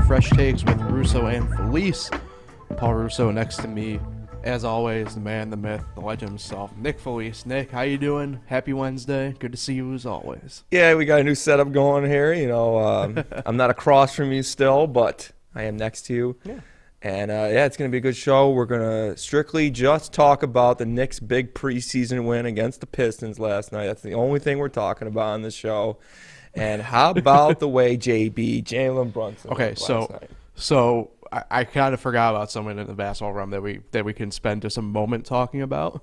Fresh Takes with Russo and Felice. Paul Russo next to me, as always, the man, the myth, the legend himself, Nick Felice. Nick, how you doing? Happy Wednesday. Good to see you as always. Yeah, we got a new setup going here. I'm not across from you still, but I am next to you. Yeah. And, it's going to be a good show. We're going to strictly just talk about the Knicks' big preseason win against the Pistons last night. That's the only thing we're talking about on this show. And how about the way Jalen Brunson last night? So I kind of forgot about someone in the basketball realm that we can spend just a moment talking about.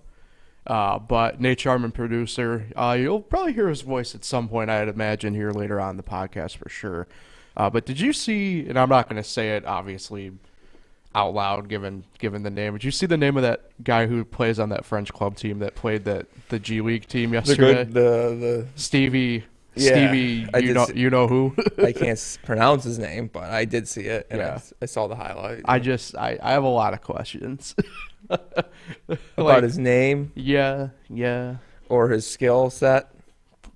But Nate Sharman, producer, you'll probably hear his voice at some point, I'd imagine, here later on in the podcast for sure. But did you see, and I'm not going to say it, obviously, out loud given the name. Did you see the name of that guy who plays on that French club team that played the G League team yesterday? The Stevie. Yeah, Stevie, you know who? I can't pronounce his name, but I did see it, and yeah. I saw the highlight. I have a lot of questions about his name. Yeah, or his skill set.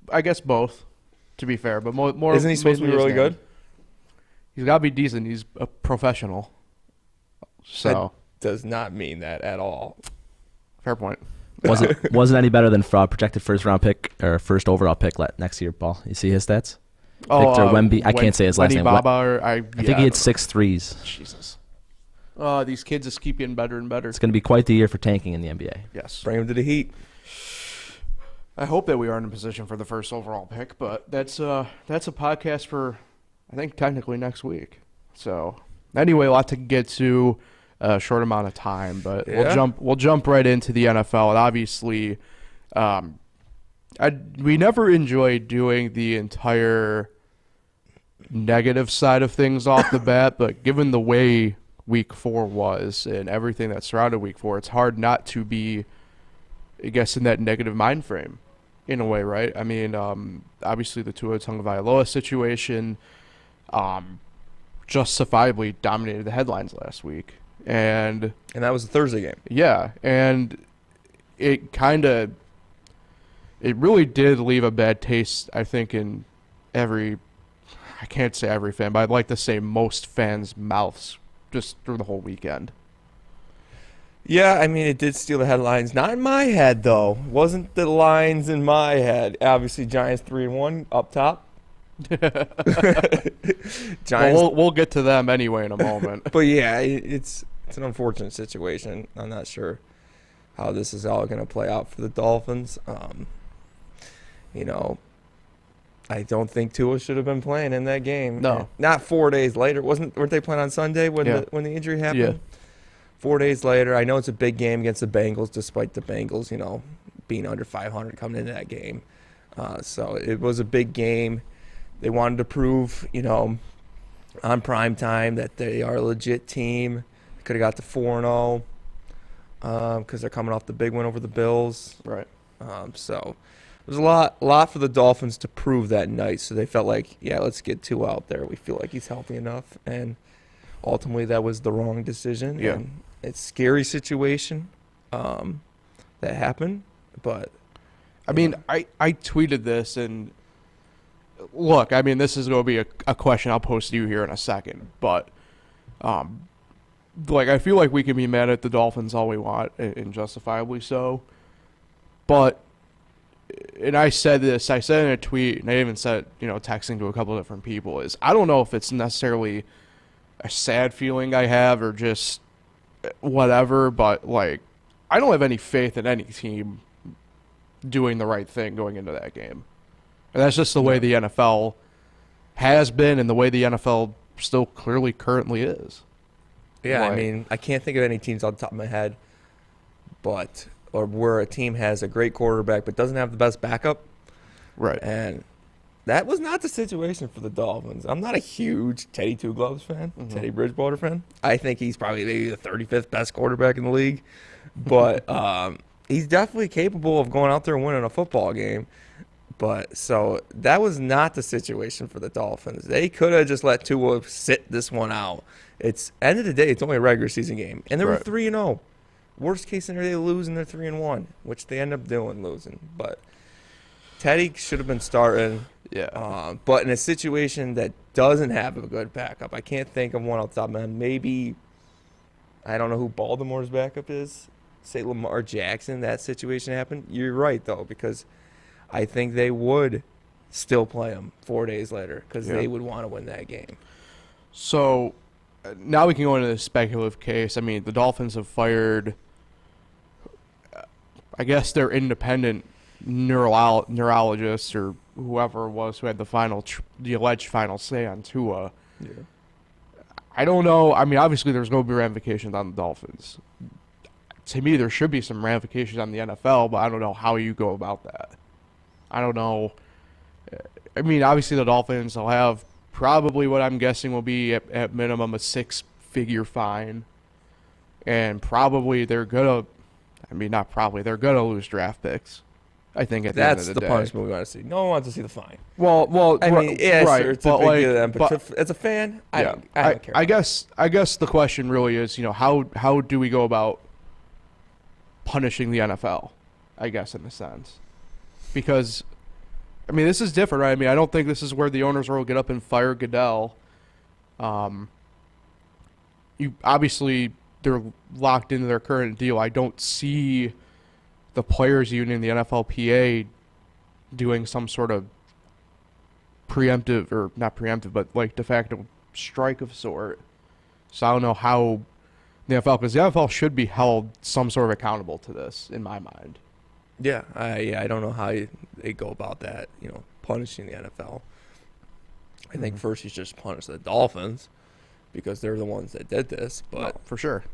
I guess both, to be fair, but more. Isn't he supposed to be really good? He's got to be decent. He's a professional. So that does not mean that at all. Fair point. Wasn't any better than projected first round pick or first overall pick next year, Paul? You see his stats? Victor Wemby. I can't say his last name. I think he had 6 threes. Jesus. These kids just keep getting better and better. It's going to be quite the year for tanking in the NBA. Yes. Bring him to the Heat. I hope that we are in a position for the first overall pick, but that's a podcast for, I think, technically next week. So anyway, a lot to get to. A short amount of time, but yeah. we'll jump right into the NFL. And obviously, we never enjoy doing the entire negative side of things off the bat, but given the way Week 4 was and everything that surrounded Week 4, it's hard not to be, I guess, in that negative mind frame, in a way, right? I mean, obviously the Tua Tagovailoa situation, justifiably dominated the headlines last week. And that was a Thursday game. Yeah, and it really did leave a bad taste, I think, in I can't say every fan, but I'd like to say most fans' mouths just through the whole weekend. Yeah, I mean, it did steal the headlines. Not in my head, though. Wasn't the lines in my head. Obviously, Giants 3-1 up top. Giants. Well, we'll get to them anyway in a moment. But yeah, it's an unfortunate situation. I'm not sure how this is all going to play out for the Dolphins. I don't think Tua should have been playing in that game. No, not 4 days later. Weren't they playing on Sunday when the injury happened? Yeah. 4 days later. I know it's a big game against the Bengals, despite the Bengals, being under 500 coming into that game. So it was a big game. They wanted to prove, on prime time that they are a legit team. They could have got to 4-0 because they're coming off the big win over the Bills. Right. So it was a lot for the Dolphins to prove that night. So they felt like, let's get Tua out there. We feel like he's healthy enough. And ultimately that was the wrong decision. Yeah. And it's a scary situation that happened. But I mean, I tweeted this, and look, I mean, this is going to be a question I'll post to you here in a second, but I feel like we can be mad at the Dolphins all we want, and justifiably so. But, and I said in a tweet, and I even said, texting to a couple of different people, is I don't know if it's necessarily a sad feeling I have or just whatever, but I don't have any faith in any team doing the right thing going into that game. And that's just the way the NFL has been and the way the NFL still clearly currently is. Yeah, I mean, I can't think of any teams on the top of my head, or where a team has a great quarterback but doesn't have the best backup. Right. And that was not the situation for the Dolphins. I'm not a huge Teddy Two Gloves fan, Teddy Bridgewater fan. I think he's probably maybe the 35th best quarterback in the league. But he's definitely capable of going out there and winning a football game. But so that was not the situation for the Dolphins. They could have just let Tua sit this one out. It's end of the day, it's only a regular season game, and they were 3-0. Worst case scenario, they lose and they're 3-1, which they end up doing losing. But Teddy should have been starting. Yeah. But in a situation that doesn't have a good backup, I can't think of one off the top of my head. Maybe, I don't know who Baltimore's backup is. Say Lamar Jackson, that situation happened. You're right, though, because I think they would still play him 4 days later because they would want to win that game. So now we can go into the speculative case. I mean, the Dolphins have fired, I guess, their independent neurologist or whoever it was who had the alleged final say on Tua. Yeah. I don't know. I mean, obviously there's going to be ramifications on the Dolphins. To me, there should be some ramifications on the NFL, but I don't know how you go about that. I don't know. I mean, obviously the Dolphins will have probably what I'm guessing will be at minimum a 6-figure fine. And probably they're going to, I mean, not probably, they're going to lose draft picks. I think at the end of the day. That's the punishment we want to see. No one wants to see the fine. Well, I mean, yeah, right, sure, it's a big deal to them, but as a fan, I don't care. I guess the question really is, how do we go about punishing the NFL? I guess in a sense, because I mean this is different, right? I mean I don't think this is where the owners will get up and fire Goodell. You obviously they're locked into their current deal. I don't see the players union, the NFLPA, doing some sort of preemptive, or not preemptive, but like de facto strike of sort. So I don't know how the NFL, because the NFL should be held some sort of accountable to this, in my mind. Yeah, I don't know how they go about that, punishing the NFL. I think first you just punish the Dolphins because they're the ones that did this. But for sure.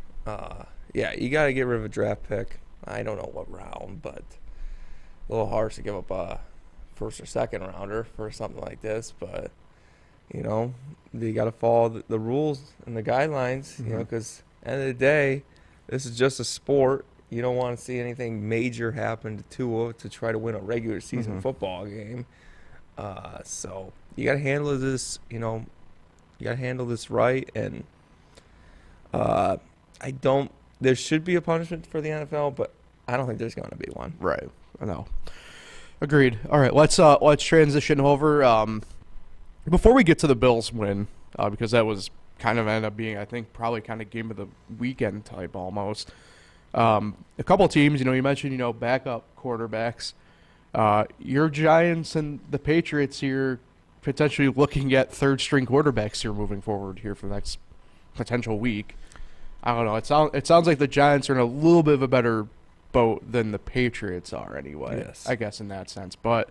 Yeah, you got to get rid of a draft pick. I don't know what round, but a little harsh to give up a first or second rounder for something like this. But, you got to follow the rules and the guidelines, because at the end of the day, this is just a sport. You don't want to see anything major happen to Tua to try to win a regular season football game. So you got to handle this, you got to handle this right. And there should be a punishment for the NFL, but I don't think there's going to be one. Right. I know. Agreed. All right, let's transition over. Before we get to the Bills win, because that was kind of ended up being, I think, probably kind of game of the weekend type almost. A couple teams, you mentioned, backup quarterbacks. Your Giants and the Patriots here potentially looking at third-string quarterbacks here moving forward here for the next potential week. I don't know. It sounds like the Giants are in a little bit of a better boat than the Patriots are anyway. Yes. I guess in that sense, but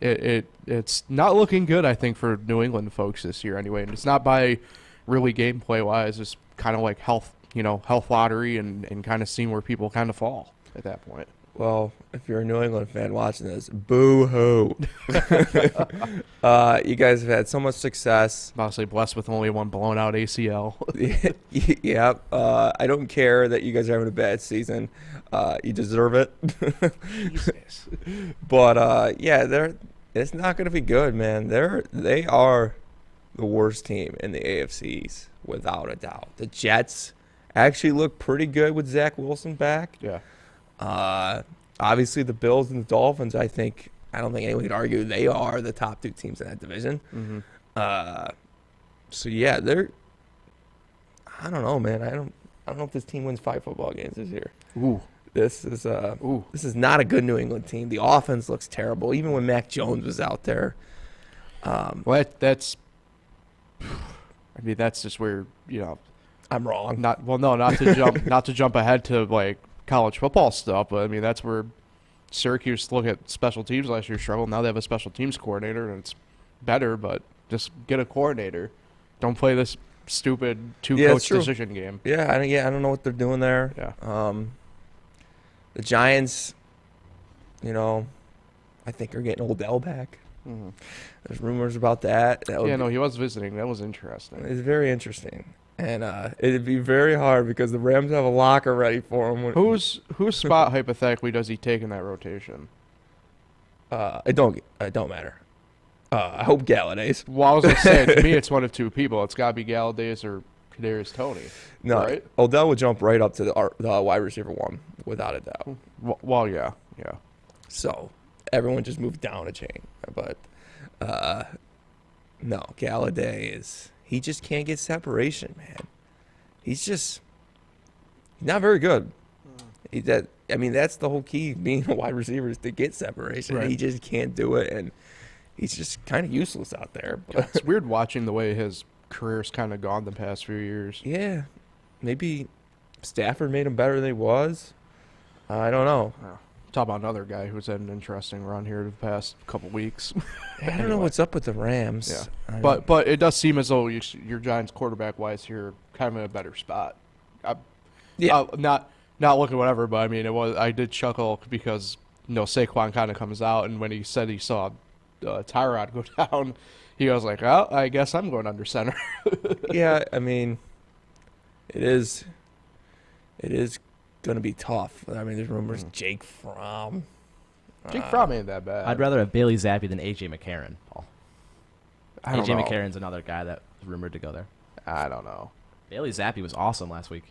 it's not looking good, I think, for New England folks this year anyway. And it's not by really gameplay wise. It's kind of like health lottery and kind of seeing where people kind of fall at that point. Well, if you're a New England fan watching this, boo-hoo. You guys have had so much success. Obviously blessed with only one blown out ACL. Yeah. I don't care that you guys are having a bad season. You deserve it. Jesus. But, it's not going to be good, man. They are the worst team in the AFCs, without a doubt. The Jets actually look pretty good with Zach Wilson back. Yeah. Obviously, the Bills and the Dolphins, I don't think anyone could argue they are the top two teams in that division. So, yeah, I don't know, man. I don't know if this team wins 5 football games this year. Ooh. This is not a good New England team. The offense looks terrible, even when Mac Jones was out there. That's just where, I'm wrong. not to jump ahead to like college football stuff, but I mean that's where Syracuse look at special teams last year struggled. Now they have a special teams coordinator and it's better, but just get a coordinator. Don't play this stupid two-coach decision game. Yeah, I don't know what they're doing there. Yeah. The Giants, I think are getting Odell back. There's rumors about that. He was visiting. That was interesting. It's very interesting. And it'd be very hard because the Rams have a locker ready for him. Whose spot hypothetically does he take in that rotation? It don't matter. I hope Galladay's. Well, I was gonna say to me it's one of two people. It's got to be Galladay's or Kadarius Toney. No, right? Odell would jump right up to the wide receiver one without a doubt. Well, yeah. So everyone just moved down a chain. But no, Galladay he just can't get separation, man. He's not very good. That's the whole key being a wide receiver is to get separation. Right. He just can't do it, and he's just kind of useless out there. But It's weird watching the way his career's kind of gone the past few years. yeah, maybe Stafford made him better than he was. I don't know. Talk about another guy who's had an interesting run here the past couple weeks. I don't know what's up with the Rams. Yeah. But it does seem as though your Giants quarterback-wise here kind of in a better spot. Not looking whatever, but I mean, I did chuckle because Saquon kind of comes out, and when he said he saw Tyrod go down, he was like, "Well, I guess I'm going under center." Yeah, I mean, it is going to be tough. I mean, there's rumors Jake Fromm. Jake Fromm ain't that bad. I'd rather have Bailey Zappi than A.J. McCarron, Paul. I don't A.J. know. McCarron's another guy that was rumored to go there. I don't know. Bailey Zappi was awesome last week.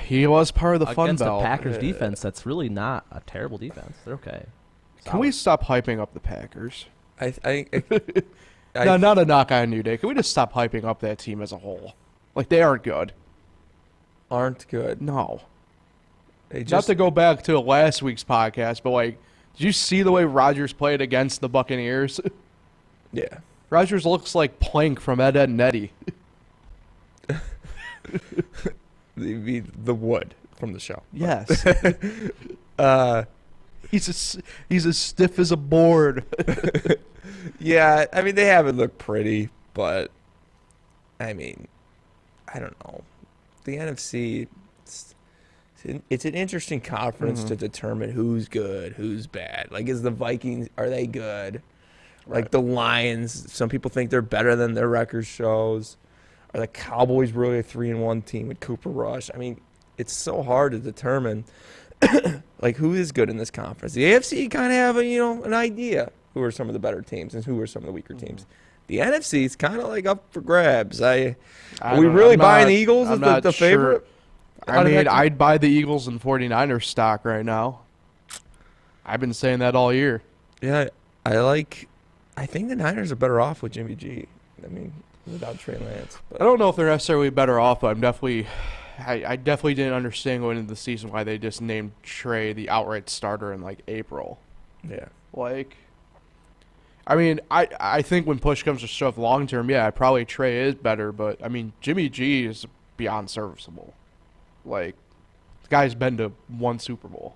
He was part of the Fun Against Belt. the Packers defense, that's really not a terrible defense. They're okay. Can we stop hyping up the Packers? I No, not a knock on you, Dave. Can we just stop hyping up that team as a whole? Like, they aren't good. aren't good. No. They Not just to go back to last week's podcast, but, like, did you see the way Rodgers played against the Buccaneers? yeah. Rodgers looks like Plank from Ed, Ed and Eddie. The wood from the show. Yes. He's as stiff as a board. Yeah, I mean, they haven't looked pretty, but I mean, I don't know. The NFC, it's an interesting conference to determine who's good, who's bad. Like, is the Vikings, are they good? Like the Lions, some people think they're better than their record shows. Are the Cowboys really a 3-1 team with Cooper Rush? I mean, it's so hard to determine like who is good in this conference. The AFC kind of have an idea who are some of the better teams and who are some of the weaker teams. The NFC is kind of like up for grabs. Are we really buying the Eagles as the favorite? I mean, I'd buy the Eagles and 49ers stock right now. I've been saying that all year. Yeah, I think the Niners are better off with Jimmy G. I mean, without Trey Lance. But I don't know if they're necessarily better off, but I definitely didn't understand going into the season why they just named Trey the outright starter in like April. yeah. Like, I mean, I think when push comes to shove long term, yeah, probably Trey is better, but I mean, Jimmy G is beyond serviceable. Like, the guy's been to one Super Bowl.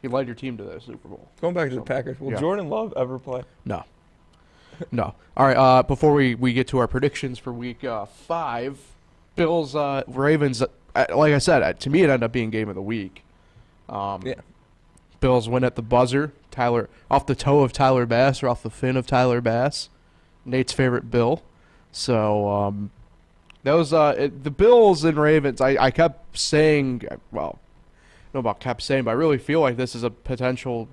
He led your team to the Super Bowl. Going back to the Packers, will Jordan Love ever play? No. No. All right, before we get to our predictions for week 5, Bills, Ravens, like I said, to me it ended up being game of the week. Yeah. Bills win at the buzzer. Off the toe of Tyler Bass or off the fin of Tyler Bass. Nate's favorite Bill. So that was the Bills and Ravens. I kept saying, well, I don't know about kept saying, but I really feel like this is a potential,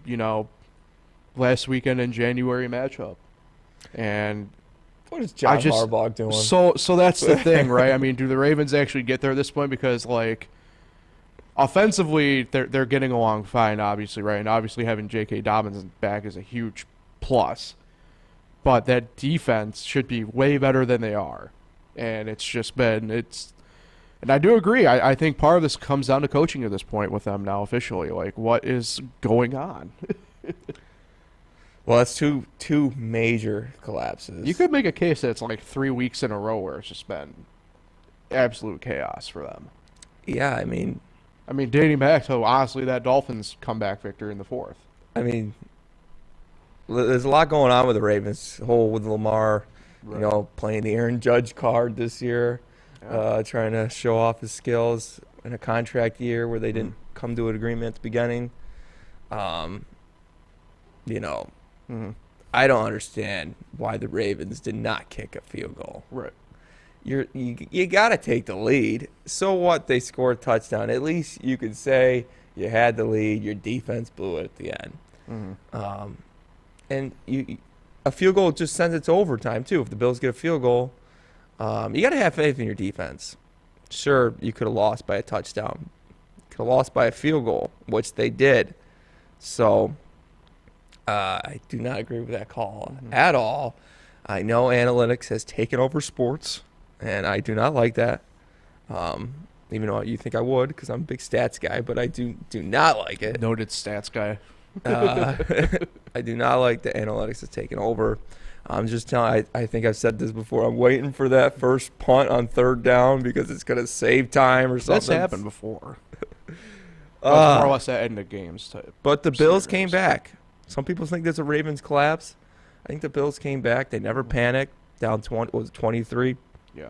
last weekend in January matchup. And What is John Harbaugh doing? so that's the thing, right? I mean, do the Ravens actually get there at this point? Because, like, offensively, they're getting along fine, obviously, right? And obviously having J.K. Dobbins back is a huge plus. But that defense should be way better than they are. And it's just been – and I do agree. I think part of this comes down to coaching at this point with them now officially. Like, what is going on? Well, that's two major collapses. You could make a case that it's like 3 weeks in a row where it's just been absolute chaos for them. Yeah, I mean, dating back to, honestly, that Dolphins comeback victory in the 4th. I mean, there's a lot going on with the Ravens. With Lamar, playing the Aaron Judge card this year, trying to show off his skills in a contract year where they didn't come to an agreement at the beginning. I don't understand why the Ravens did not kick a field goal. Right. You got to take the lead. So what? They scored a touchdown. At least you could say you had the lead. Your defense blew it at the end. And a field goal just sends it to overtime too. If the Bills get a field goal, you got to have faith in your defense. Sure, you could have lost by a touchdown. Could have lost by a field goal, which they did. So I do not agree with that call at all. I know analytics has taken over sports, and I do not like that. Even though you think I would, because I'm a big stats guy, but I do not like it. Noted stats guy. I do not like the analytics has taken over. I'm just telling. I think I've said this before. I'm waiting for that first punt on third down because it's going to save time or something. That's happened before. That's more or less that end of games type. But the Bills came back. Some people think there's a Ravens collapse. I think the Bills came back. They never panicked. Down 23. Yeah.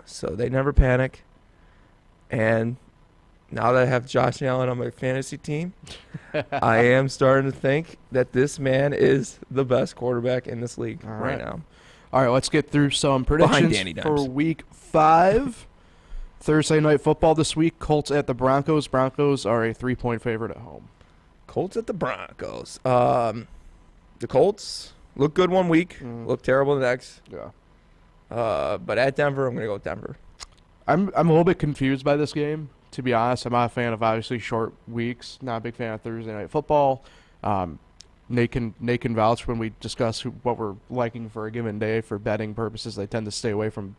So they never panic. And now that I have Josh Allen on my fantasy team, I am starting to think that this man is the best quarterback in this league right now. All right, let's get through some predictions for Week 5. Thursday night football this week. Colts at the Broncos. Broncos are a 3-point favorite at home. Colts at the Broncos. The Colts look good one week, look terrible the next. Yeah. But at Denver, I'm going to go with Denver. I'm a little bit confused by this game, to be honest. I'm not a fan of obviously short weeks. Not a big fan of Thursday night football. Nate can vouch when we discuss what we're liking for a given day for betting purposes. They tend to stay away from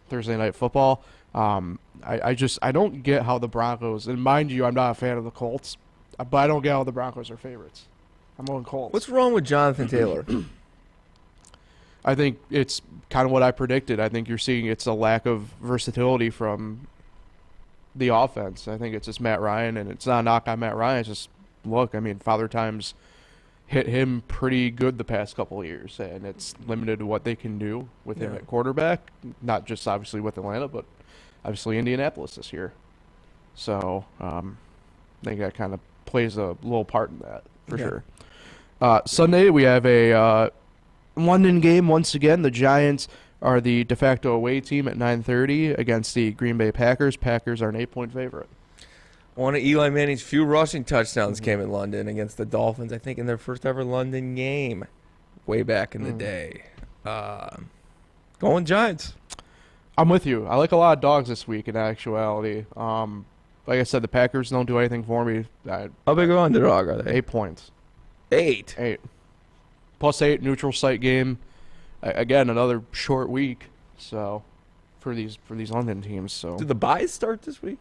Thursday night football. I don't get how the Broncos, and mind you, I'm not a fan of the Colts, but I don't get how the Broncos are favorites. I'm going Colts. What's wrong with Jonathan Taylor? I think it's kind of what I predicted. I think you're seeing it's a lack of versatility from the offense. I think it's just Matt Ryan, and it's not a knock on Matt Ryan. It's just, look, I mean, Father Time's hit him pretty good the past couple of years, and it's limited to what they can do with him at quarterback, not just obviously with Atlanta, but obviously Indianapolis this year. So I think that kind of plays a little part in that for sure. Sunday, we have a London game once again. The Giants are the de facto away team at 9:30 against the Green Bay Packers. Packers are an 8-point favorite. One of Eli Manning's few rushing touchdowns came in London against the Dolphins, I think in their first ever London game way back in the day. Going Giants. I'm with you. I like a lot of dogs this week in actuality. Like I said, the Packers don't do anything for me. How big of an underdog are they? 8 points. 8? 8. +8, neutral site game. Again, another short week. So for these London teams. So did the buys start this week?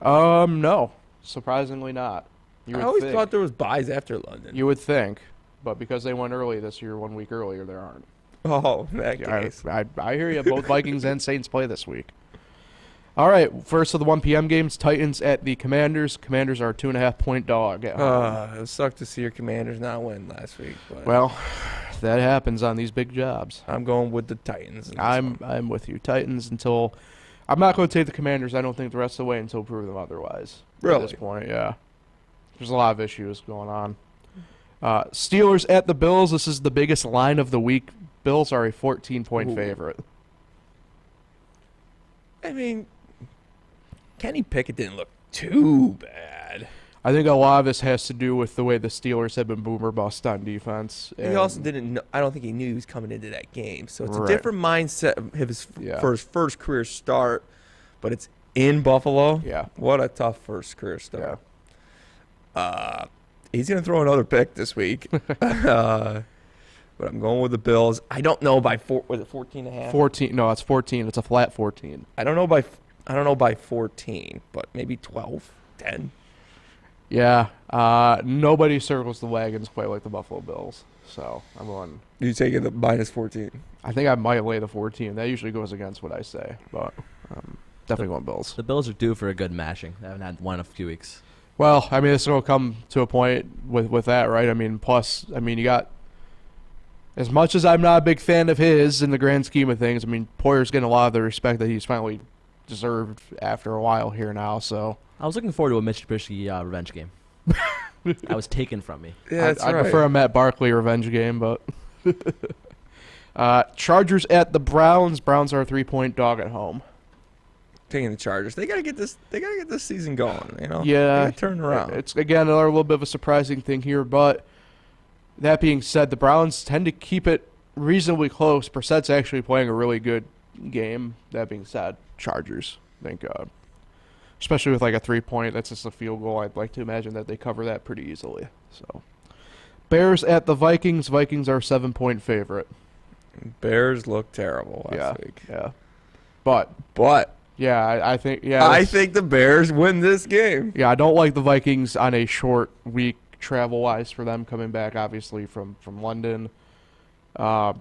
No, surprisingly not. I always thought there was buys after London. You would think, but because they went early this year, 1 week earlier, there aren't. Oh, in that case. I hear you. Both Vikings and Saints play this week. All right, first of the 1 p.m. games, Titans at the Commanders. Commanders are a 2.5-point dog at home. It sucked to see your Commanders not win last week. But well, that happens on these big jobs. I'm going with the Titans. I'm with you. Titans until – I'm not going to take the Commanders, I don't think, the rest of the way until prove them otherwise. Really? At this point, yeah. There's a lot of issues going on. Steelers at the Bills. This is the biggest line of the week. Bills are a 14-point favorite. I mean, Kenny Pickett didn't look too bad. I think a lot of this has to do with the way the Steelers have been boomer bust on defense. He also didn't know, I don't think he knew he was coming into that game. So it's a different mindset of his for his first career start, but it's in Buffalo. Yeah. What a tough first career start. Yeah. He's going to throw another pick this week. But I'm going with the Bills. I don't know by was it 14.5? 14. No, it's 14. It's a flat 14. I don't know by 14, but maybe 12, 10. Yeah. Nobody circles the wagons quite like the Buffalo Bills. So I'm going. You taking the minus 14? I think I might lay the 14. That usually goes against what I say, but definitely going Bills. The Bills are due for a good mashing. They haven't had one in a few weeks. Well, I mean, it's going to come to a point with that, right? I mean, plus, I mean, you got. As much as I'm not a big fan of his in the grand scheme of things, I mean, Poyer's getting a lot of the respect that he's finally deserved after a while here now. So I was looking forward to a Mitch Trubisky revenge game. I was taken from me. Yeah, I prefer a Matt Barkley revenge game, but Chargers at the Browns. Browns are a 3-point dog at home. Taking the Chargers. They gotta get this. They gotta get this season going. You know. Yeah. They gotta turn around. It's again another little bit of a surprising thing here, but. That being said, the Browns tend to keep it reasonably close. Brissett's actually playing a really good game. That being said, Chargers. I think especially with like a 3-point. That's just a field goal. I'd like to imagine that they cover that pretty easily. So, Bears at the Vikings. Vikings are 7-point favorite. Bears look terrible last week. Yeah, but yeah, I think I think the Bears win this game. Yeah, I don't like the Vikings on a short week travel wise for them coming back, obviously from London. I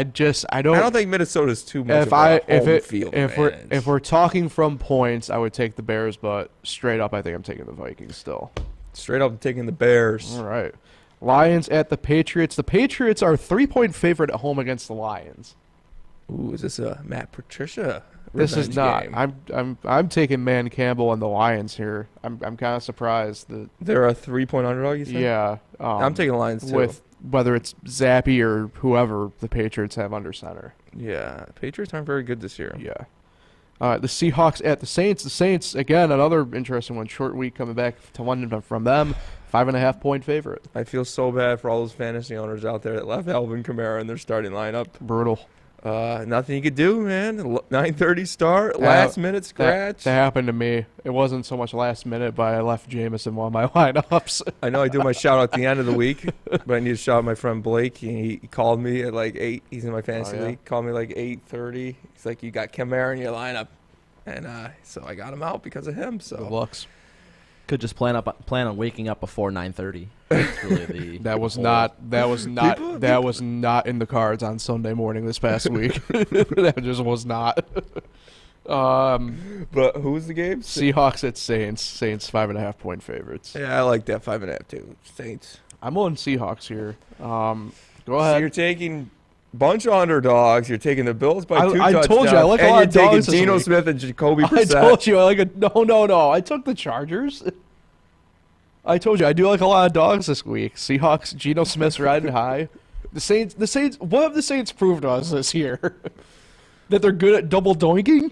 don't think Minnesota's too much of a home field advantage. If we're talking from points, I would take the Bears, but straight up, I think I'm taking the Vikings still. Straight up, I'm taking the Bears. All right. Lions at the Patriots. The Patriots are 3-point favorite at home against the Lions. Ooh, is this a Matt Patricia? This is not. Game? I'm taking Man Campbell and the Lions here. I'm kind of surprised that they're a 3-point underdog. You said? Yeah. I'm taking the Lions too. With whether it's Zappy or whoever the Patriots have under center. Yeah, Patriots aren't very good this year. Yeah. The Seahawks at the Saints. The Saints, again, another interesting one. Short week coming back to London from them. 5.5-point favorite. I feel so bad for all those fantasy owners out there that left Alvin Kamara in their starting lineup. Brutal. Nothing you could do, man. 9:30 start, last minute scratch. That happened to me. It wasn't so much last minute, but I left Jameson one of my lineups. I know I do my shout out at the end of the week, but I need to shout out my friend Blake. He called me at like 8. He's in my fantasy league. Called me like 8:30. He's like, "You got Kamara in your lineup," and so I got him out because of him. So good looks. Could just plan on waking up before 9:30. That's really that was not in the cards on Sunday morning this past week. That just was not. But who was the game? Seahawks at Saints. Saints 5.5-point favorites. Yeah, I like that 5.5 too. Saints. I'm on Seahawks here. Go So ahead. you're taking bunch of underdogs. You're taking the Bills by 2 touchdowns. I told you I like a lot of dogs. And you're taking Geno Smith and Jacoby Brissett. I told you I like no. I took the Chargers. I told you I do like a lot of dogs this week. Seahawks, Geno Smith's riding high. The Saints. What have the Saints proved to us this year? That they're good at double doinking.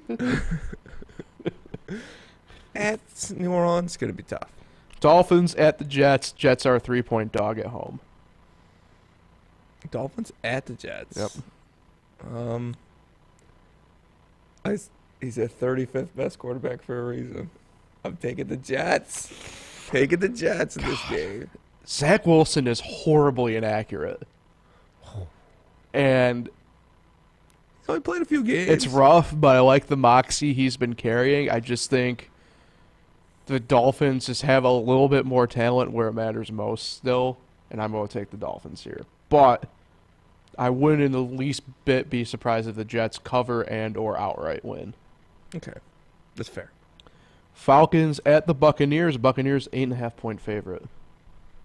At New Orleans, it's gonna be tough. Dolphins at the Jets. Jets are a 3-point dog at home. Dolphins at the Jets. Yep. He's a 35th best quarterback for a reason. I'm taking the Jets. Taking the Jets in this game. Zach Wilson is horribly inaccurate. And he's only played a few games. It's rough, but I like the moxie he's been carrying. I just think the Dolphins just have a little bit more talent where it matters most still, and I'm going to take the Dolphins here. But I wouldn't in the least bit be surprised if the Jets cover and or outright win. Okay. That's fair. Falcons at the Buccaneers. Buccaneers 8.5-point favorite.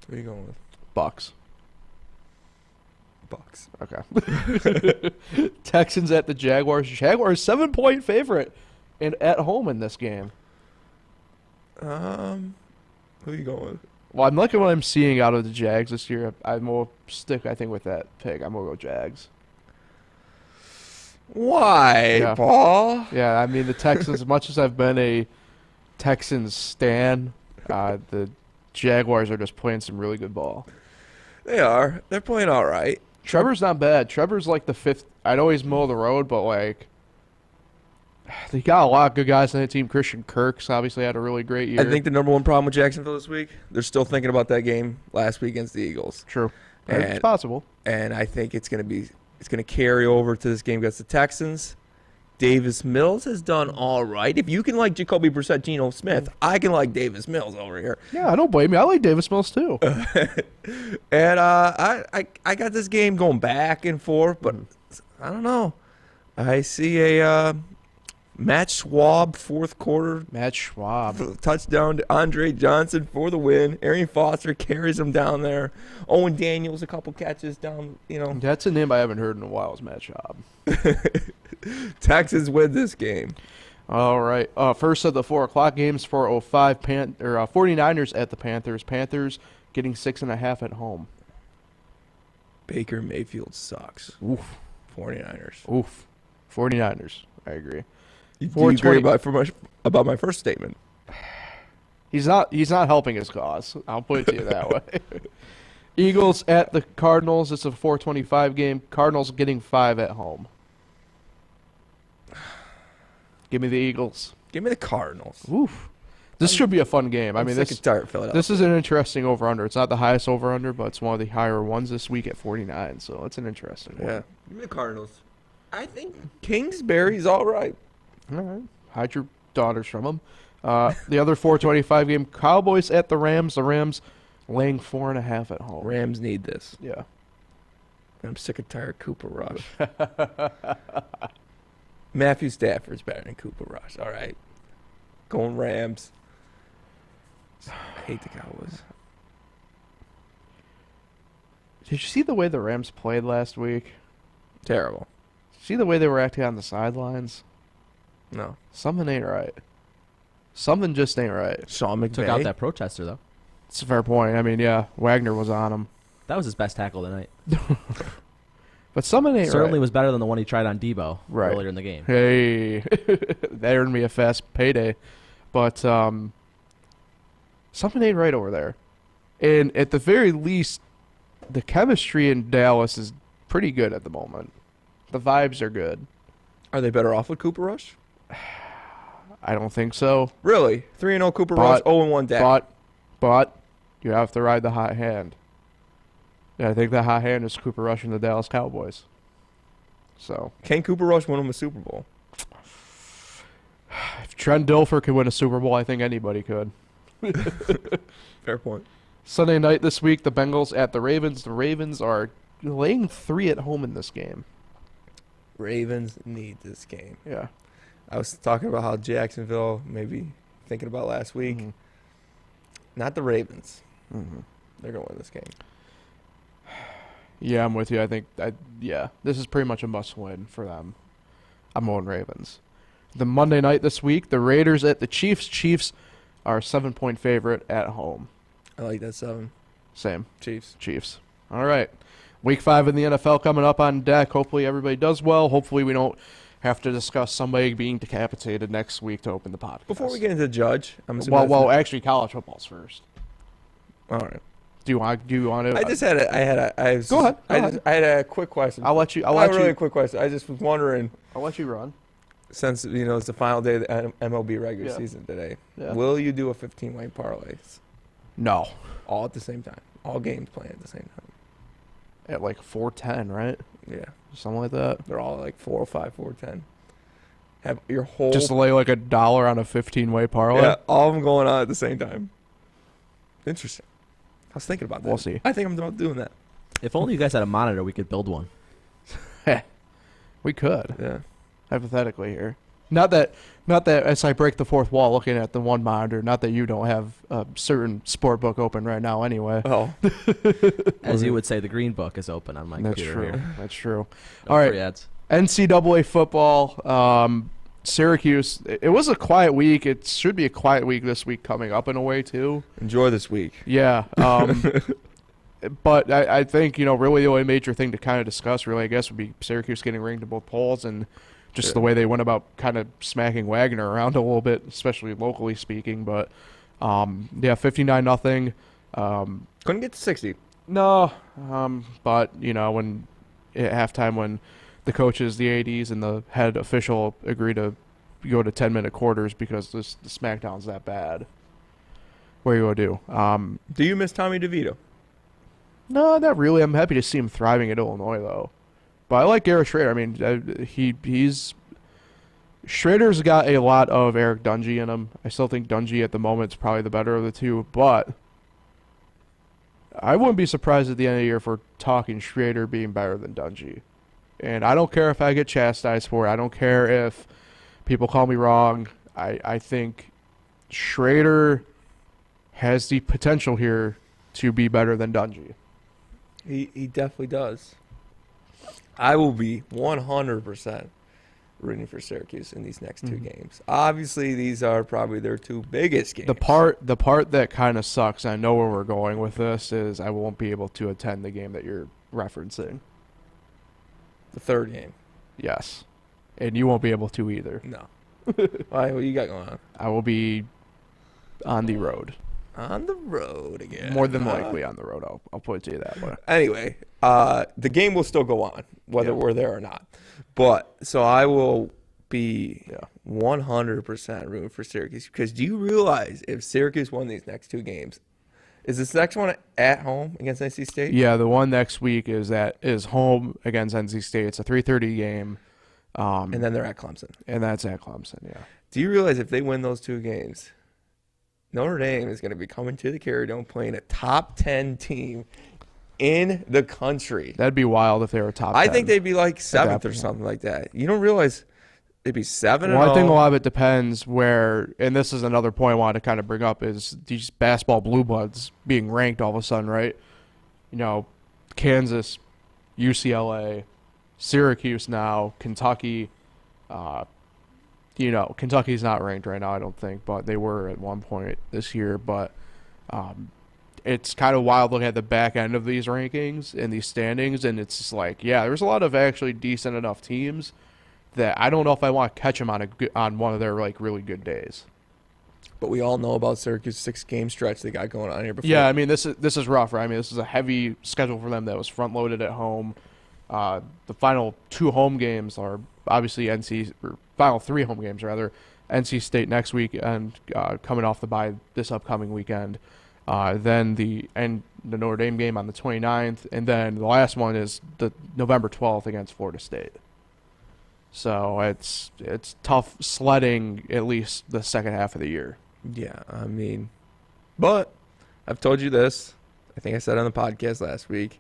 Who are you going with? Bucks. Okay. Texans at the Jaguars. Jaguars 7-point favorite and at home in this game. Who are you going with? Well, I'm liking what I'm seeing out of the Jags this year. I'm going to stick, I think, with that pick. I'm going to go Jags. Why, Paul? Yeah, I mean, the Texans, as much as I've been a Texans stan, the Jaguars are just playing some really good ball. They are. They're playing all right. Trevor's not bad. Trevor's like the 5th. I know he's middle of the road, but like they got a lot of good guys on the team. Christian Kirk's obviously had a really great year. I think the number one problem with Jacksonville this week, they're still thinking about that game last week against the Eagles. True. It's possible. And I think it's going to carry over to this game against the Texans. Davis Mills has done all right. If you can like Jacoby Brissett, Geno Smith, I can like Davis Mills over here. Yeah, I don't blame you. I like Davis Mills too. And I got this game going back and forth, but I don't know. I see a Matt Schwab fourth quarter. Matt Schwab. Touchdown to Andre Johnson for the win. Arian Foster carries him down there. Owen Daniels, a couple catches down, That's a name I haven't heard in a while is Matt Schwab. Texans win this game. All right. First of the 4 o'clock games, 4:05. 49ers at the Panthers. Panthers getting 6.5 at home. Baker Mayfield sucks. Oof. 49ers. Oof. 49ers. I agree. Do you agree about my first statement? He's not helping his cause. I'll put it to you that way. Eagles at the Cardinals. It's a 4:25 game. Cardinals getting 5 at home. Give me the Eagles. Give me the Cardinals. Oof. This should be a fun game. I mean, sick and tired of Philadelphia. this is an interesting over-under. It's not the highest over-under, but it's one of the higher ones this week at 49. So it's an interesting one. Yeah. Give me the Cardinals. I think Kingsbury's all right. All right. Hide your daughters from them. The other 425 game, Cowboys at the Rams. The Rams laying 4.5 at home. Rams need this. Yeah. I'm sick and tired of Cooper Rush. Matthew Stafford's better than Cooper Rush. All right. Going Rams. I hate the Cowboys. Did you see the way the Rams played last week? Terrible. See the way they were acting on the sidelines? No. Something ain't right. Something just ain't right. Sean McVay. Took out that protester, though. It's a fair point. I mean, yeah, Wagner was on him. That was his best tackle tonight. But something ain't Certainly right. was better than the one he tried on Debo Right. earlier in the game. Hey, that earned me a fast payday. But something ain't right over there. And at the very least, the chemistry in Dallas is pretty good at the moment. The vibes are good. Are they better off with Cooper Rush? I don't think so. Really? 3-0 Cooper But- Rush, 0-1 Dak. But you have to ride the hot hand. And I think the hot hand is Cooper Rush and the Dallas Cowboys. So Can Cooper Rush win him a Super Bowl? if Trent Dilfer could win a Super Bowl, I think anybody could. Fair point. Sunday night this week, the Bengals at the Ravens. The Ravens are laying 3 at home in this game. Ravens need this game. Yeah. I was talking about how Jacksonville, maybe thinking about last week. Mhm. Not the Ravens. Mm-hmm. They're going to win this game. Yeah, I'm with you. I think, this is pretty much a must-win for them. I'm going Ravens. The Monday night this week, the Raiders at the Chiefs. Chiefs are a 7-point favorite at home. I like that 7. Same. Chiefs. Chiefs. All right. Week 5 in the NFL coming up on deck. Hopefully everybody does well. Hopefully we don't have to discuss somebody being decapitated next week to open the podcast. Before we get into Judge, I'm assuming well, actually, college football's first. all right. Do you want to? I just had a. Go ahead. I had a quick question. I'll let you. Not really a quick question. I just was wondering, I'll let you run. since it's the final day of the MLB regular Yeah. season today, Yeah. will you do a 15-way parlays No. all at the same time? All games playing at the same time. At like 410, right? Yeah, Something like that. they're all like 405, 410. Have your whole Just lay like $1 on a 15-way parlay. yeah, all of them going on at the same time. Interesting. I was thinking about that. We'll see. I think I'm about doing that. If only you guys had a monitor, we could build one. We could, Yeah. hypothetically here. Not that as I break the fourth wall looking at the one monitor, not that you don't have a certain sport book open right now anyway. Oh, As you would say, the green book is open on my That's computer true. here. That's true. No All right. free ads. NCAA football, Syracuse. It was a quiet week. It should be a quiet week this week coming up in a way too. enjoy this week. Yeah. But I think, really the only major thing to kind of discuss really, I guess, would be Syracuse getting ranked in both polls and just the way they went about kind of smacking Wagner around a little bit, especially locally speaking. But, 59-0. Couldn't get to 60. No, but, when at halftime when the coaches, the ADs, and the head official agree to go to 10-minute quarters because the SmackDown's that bad, what are you going to do? Do you miss Tommy DeVito? No, not really. I'm happy to see him thriving at Illinois, though. But I like Garrett Schrader. I mean, he's Schrader's got a lot of Eric Dungey in him. I still think Dungey at the moment is probably the better of the two, but I wouldn't be surprised at the end of the year if we're talking Schrader being better than Dungey. And I don't care if I get chastised for it. I don't care if people call me wrong. I think Schrader has the potential here to be better than Dungey. He definitely does. I will be 100% rooting for Syracuse in these next two games. Obviously, these are probably their two biggest games. The part that kind of sucks, I know where we're going with this, is I won't be able to attend the game that you're referencing. The third game. Yes. And you won't be able to either. No. All right, what you got going on? I will be on the road. On the road again. More than likely on the road. I'll put it to you that way. Anyway, the game will still go on, whether we're there or not. But so I will be 100% rooting for Syracuse, because do you realize if Syracuse won these next 2 games, is this next one at home against NC State? Yeah, the one next week is home against NC State. It's a 3:30 game. And then they're at Clemson. And that's at Clemson, yeah. Do you realize if they win those 2 games, Notre Dame is going to be coming to the Carrier Dome playing a top 10 team in the country? That'd be wild if they were top 10. I think they'd be like 7th or something like that. You don't realize they'd be 7-0. Well, I think a lot of it depends where, and this is another point I wanted to kind of bring up, is these basketball blue bloods being ranked all of a sudden, right? You know, Kansas, UCLA, Syracuse now, Kentucky. You know, Kentucky's not ranked right now, I don't think, but they were at one point this year. But it's kind of wild looking at the back end of these rankings and these standings, and it's just like, yeah, there's a lot of actually decent enough teams that I don't know if I want to catch them on one of their like really good days. But we all know about Syracuse's 6-game stretch they got going on here before. Yeah, I mean this is rough, right? I mean this is a heavy schedule for them that was front loaded at home. The final 2 home games are obviously final 3 home games rather. NC State next week and coming off the bye this upcoming weekend. Then the Notre Dame game on the 29th, and then the last one is the November 12th against Florida State. So it's tough sledding at least the second half of the year. Yeah, I mean, but I've told you this. I think I said it on the podcast last week.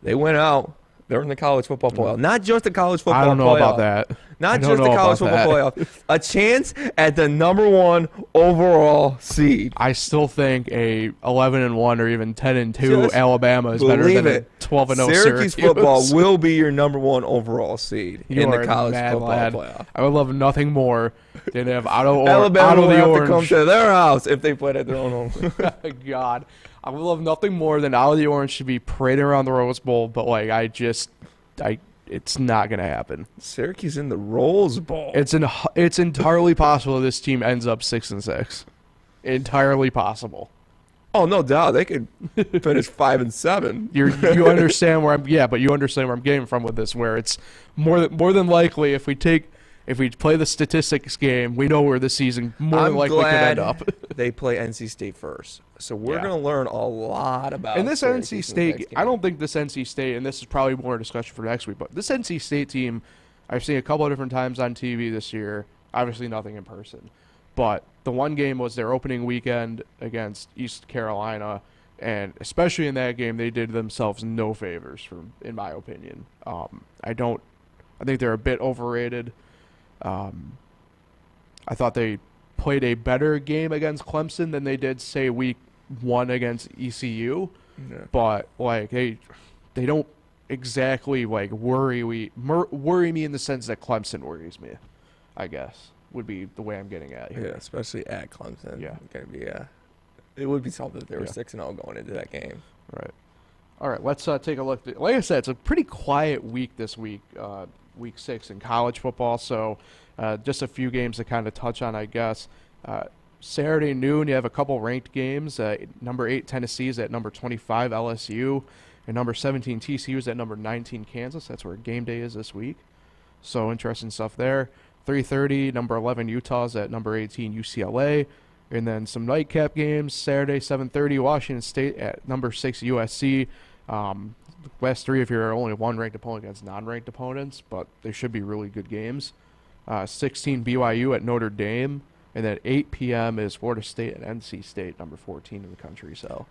They went out. They're in the college football playoff. Not just the college football playoff. I don't know about that. Not just the college football playoff. A chance at the number 1 overall seed. I still think a 11-1 or even 10-2 Alabama is better than a 12-0 Syracuse football will be your number 1 overall seed in the college football playoff. I would love nothing more than if Alabama will have to come to their house if they played at their own home. God. I would love nothing more than out of the orange should be parading around the Rose Bowl, but like it's not gonna happen. Syracuse in the Rose Bowl. It's entirely possible this team ends up 6-6. Entirely possible. Oh, no doubt they could finish 5-7. You understand where you understand where I'm getting from with this, where it's more than likely if we play the statistics game, we know where the season more than likely could end up. They play NC State first. So we're going to learn a lot about this NC State. I don't think this NC State, and this is probably more a discussion for next week, but this NC State team, I've seen a couple of different times on TV this year. Obviously nothing in person. But the one game was their opening weekend against East Carolina, and especially in that game, they did themselves no favors, in my opinion. I think they're a bit overrated. I thought they played a better game against Clemson than they did, say, week 1 against ECU. Yeah. But like they don't exactly like worry me in the sense that Clemson worries me, I guess, would be the way I'm getting at here. Yeah, especially at Clemson. Yeah. It would be something if they were 6-0 going into that game. Right. All right, let's take a look. Like I said, it's a pretty quiet week this week, week 6 in college football. So just a few games to kind of touch on, I guess. Saturday noon, you have a couple ranked games. Number 8 Tennessee is at number 25 LSU, and number 17 TCU is at number 19 Kansas. That's where game day is this week. So interesting stuff there. 3:30, number 11 Utah is at number 18 UCLA, and then some nightcap games. Saturday 7:30 Washington State at number 6 USC. Last 3 if you're only one ranked opponent against non-ranked opponents, but they should be really good games. 16 BYU at Notre Dame. And then 8 p.m. is Florida State and NC State, number 14 in the country. So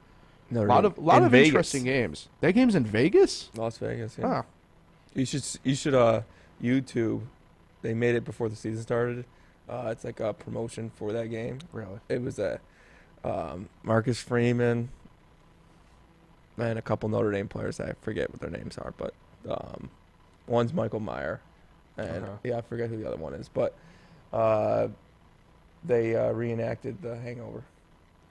a lot of interesting games. That game's in Vegas? Las Vegas, yeah. Huh. You should YouTube. They made it before the season started. It's like a promotion for that game. Really? It was Marcus Freeman and a couple Notre Dame players. I forget what their names are, but one's Michael Meyer. And I forget who the other one is. But they reenacted The Hangover.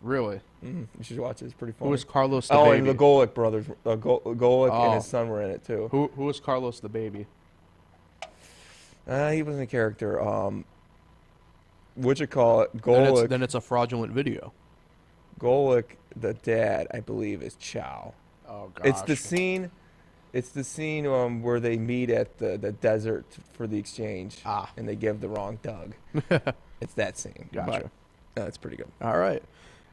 Really? Mm-hmm. You should watch it. It's pretty funny. Who was Carlos the baby? And the Golick brothers. Golick and his son were in it, too. Who was Carlos the baby? He wasn't a character. What'd you call it? Golick. Then it's a fraudulent video. Golick, the dad, I believe, is Chow. Oh, gosh. It's the scene It's the scene where they meet at the desert for the exchange, and they give the wrong Doug. It's that scene. Gotcha. But, that's pretty good. All right.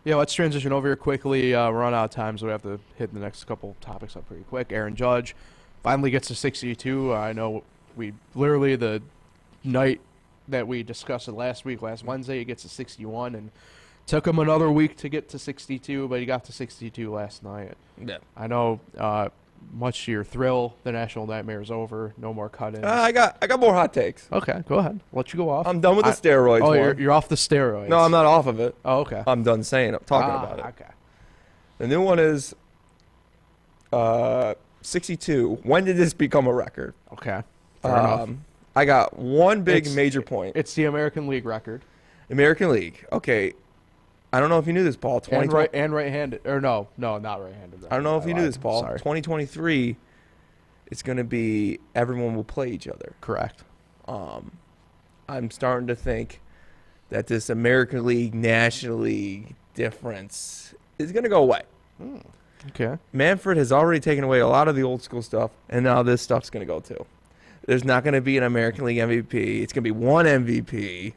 Yeah, let's transition over here quickly. We're on out of time, so we have to hit the next couple topics up pretty quick. Aaron Judge finally gets to 62. I know we literally the night that we discussed it last Wednesday, he gets to 61, and took him another week to get to 62, but he got to 62 last night. Yeah. I know, much to your thrill, the National Nightmare is over. No more cut-ins. I got more hot takes. Okay, go ahead. Let you go off. I'm done with the steroids. Oh, you're off the steroids. No, I'm not off of it. Oh, okay. I'm done talking about it. Okay. The new one is 62. When did this become a record? Okay. Fair enough. I got one big major point. It's the American League record. American League. Okay. I don't know if you knew this, Paul. And right-handed. Or no, not right-handed. I don't know if you knew this, Paul. Sorry. 2023, it's going to be everyone will play each other. Correct. I'm starting to think that this American League, National League difference is going to go away. Okay. Manfred has already taken away a lot of the old school stuff, and now this stuff's going to go too. There's not going to be an American League MVP. It's going to be one MVP.